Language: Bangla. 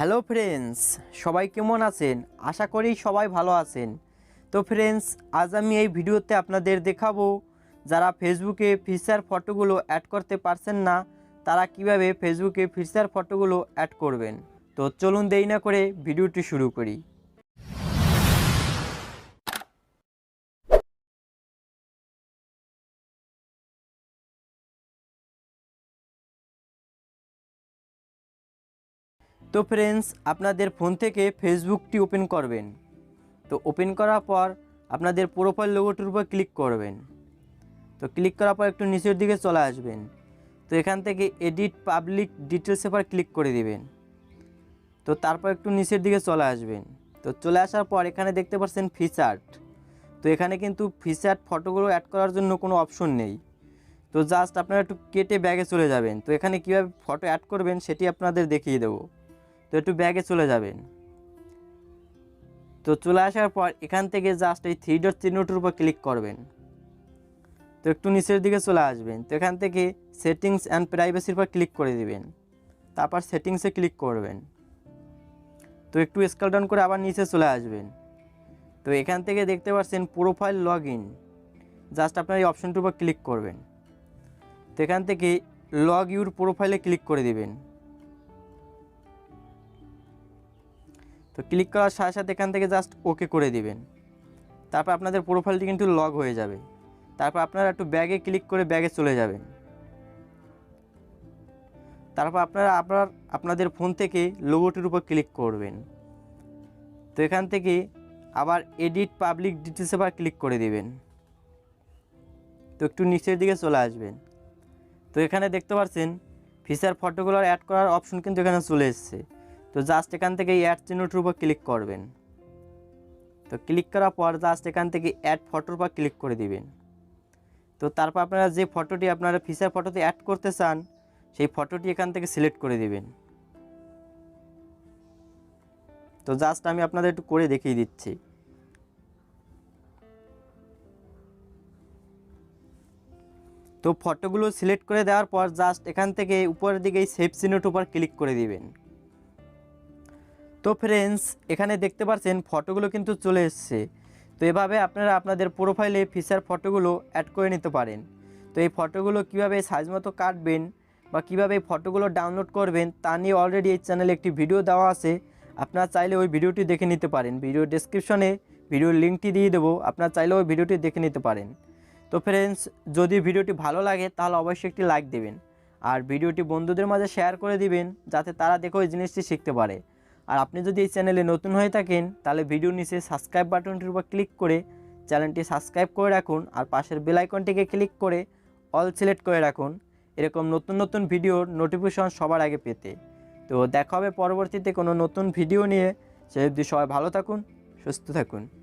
হ্যালো ফ্রেন্ডস, সবাই কেমন আছেন? আশা করি সবাই ভালো আছেন। তো ফ্রেন্ডস, আজ আমি এই ভিডিওতে আপনাদের দেখাবো যারা ফেসবুকে ফিচার ফটোগুলো অ্যাড করতে পারছেন না তারা কিভাবে ফেসবুকে ফিচার ফটোগুলো অ্যাড করবেন। তো চলুন দেরি না করে ভিডিওটি শুরু করি। তো ফ্রেন্ডস, আপনাদের ফোন থেকে ফেসবুকটি ওপেন করবেন। তো ওপেন করার পর আপনাদের প্রোফাইল লোগোটির উপর ক্লিক করবেন। তো ক্লিক করার পর একটু নিচের দিকে চলে আসবেন। তো এখান থেকে এডিট পাবলিক ডিটেলসে পর ক্লিক করে দিবেন। তো তারপর একটু নিচের দিকে চলে আসবেন। তো চলে আসার পর এখানে দেখতে পাচ্ছেন ফিচার্ড। তো এখানে কিন্তু ফিচার্ড ফটোগুলো অ্যাড করার জন্য কোনো অপশন নেই। তো জাস্ট আপনারা একটু কেটে ব্যাগে চলে যাবেন। তো এখানে কীভাবে ফটো অ্যাড করবেন সেটি আপনাদের দেখিয়ে দেবো। তো একটু ব্যাগে চলে যাবেন। তো চলে আসার পর এখান থেকে জাস্ট এই 3 ডট চিহ্নটির উপর ক্লিক করবেন। তো একটু নিচের দিকে চলে আসবেন। তো এখান থেকে সেটিংস অ্যান্ড প্রাইভেসির উপর ক্লিক করে দিবেন। তারপর সেটিংসে ক্লিক করবেন। তো একটু স্ক্রল ডাউন করে আবার নিচে চলে আসবেন। তো এখান থেকে দেখতে পাচ্ছেন প্রোফাইল লগ ইন, জাস্ট আপনার এই অপশনটির উপর ক্লিক করবেন। তো এখান থেকে লগ ইউর প্রোফাইলে ক্লিক করে দিবেন। তো ক্লিক করার সাথে সাথে এখান থেকে জাস্ট ওকে করে দিবেন। তারপর আপনাদের প্রোফাইলটি কিন্তু লগ হয়ে যাবে। তারপর আপনারা একটু ব্যাগে ক্লিক করে ব্যাগে চলে যাবেন। তারপর আপনারা আপনাদের ফোন থেকে লোগোটির উপর ক্লিক করবেন। তো এখান থেকে আবার এডিট পাবলিক ডিটেলসে আবার ক্লিক করে দিবেন। তো একটু নিচের দিকে চলে আসবেন। তো এখানে দেখতে পাচ্ছেন ফিচার ফটোগুলো অ্যাড করার অপশন কিন্তু এখানে চলে এসেছে। তো জাস্ট এখান থেকে অ্যাড চিহ্নটির উপর ক্লিক করবেন। তো ক্লিক করার পর জাস্ট এখান থেকে অ্যাড ফটোর উপর ক্লিক করে দিবেন। তো তারপর আপনারা যে ফটোটি আপনারা ফিচার ফটোতে অ্যাড করতে চান সেই ফটোটি এখান থেকে সিলেক্ট করে দিবেন। তো জাস্ট আমি আপনাদের একটু করে দেখিয়ে দিচ্ছি। তো ফটোগুলো সিলেক্ট করে দেওয়ার পর জাস্ট এখান থেকে উপরের দিকে এই সেভ চিহ্নটির উপর ক্লিক করে দিবেন। তো ফ্রেন্ডস, এখানে দেখতে পাচ্ছেন ফটোগুলো কিন্তু চলে এসছে। তো এভাবে আপনারা আপনাদের প্রোফাইলে ফিচার ফটোগুলো অ্যাড করে নিতে পারেন। তো এই ফটোগুলো কীভাবে সাইজ মতো কাটবেন বা কীভাবে এই ফটোগুলো ডাউনলোড করবেন তা নিয়ে অলরেডি এই চ্যানেলে একটি ভিডিও দেওয়া আছে। আপনারা চাইলে ওই ভিডিওটি দেখে নিতে পারেন। ভিডিও ডেসক্রিপশনে ভিডিওর লিঙ্কটি দিয়ে দেবো, আপনারা চাইলে ওই ভিডিওটি দেখে নিতে পারেন। তো ফ্রেন্ডস, যদি ভিডিওটি ভালো লাগে তাহলে অবশ্যই একটি লাইক দেবেন আর ভিডিওটি বন্ধুদের মাঝে শেয়ার করে দিবেন যাতে তারা দেখে ওই জিনিসটি শিখতে পারে। আর আপনি যদি এই চ্যানেলে নতুন হয়ে থাকেন তাহলে ভিডিওর নিচে সাবস্ক্রাইব বাটনটির উপর ক্লিক করে চ্যানেলটি সাবস্ক্রাইব করে রাখুন আর পাশের বেল আইকনটিকে ক্লিক করে অল সিলেক্ট করে রাখুন এরকম নতুন নতুন ভিডিওর নোটিফিকেশন সবার আগে পেতে। তো দেখা হবে পরবর্তীতে কোনো নতুন ভিডিও নিয়ে। সে অবধি সবাই ভালো থাকুন, সুস্থ থাকুন।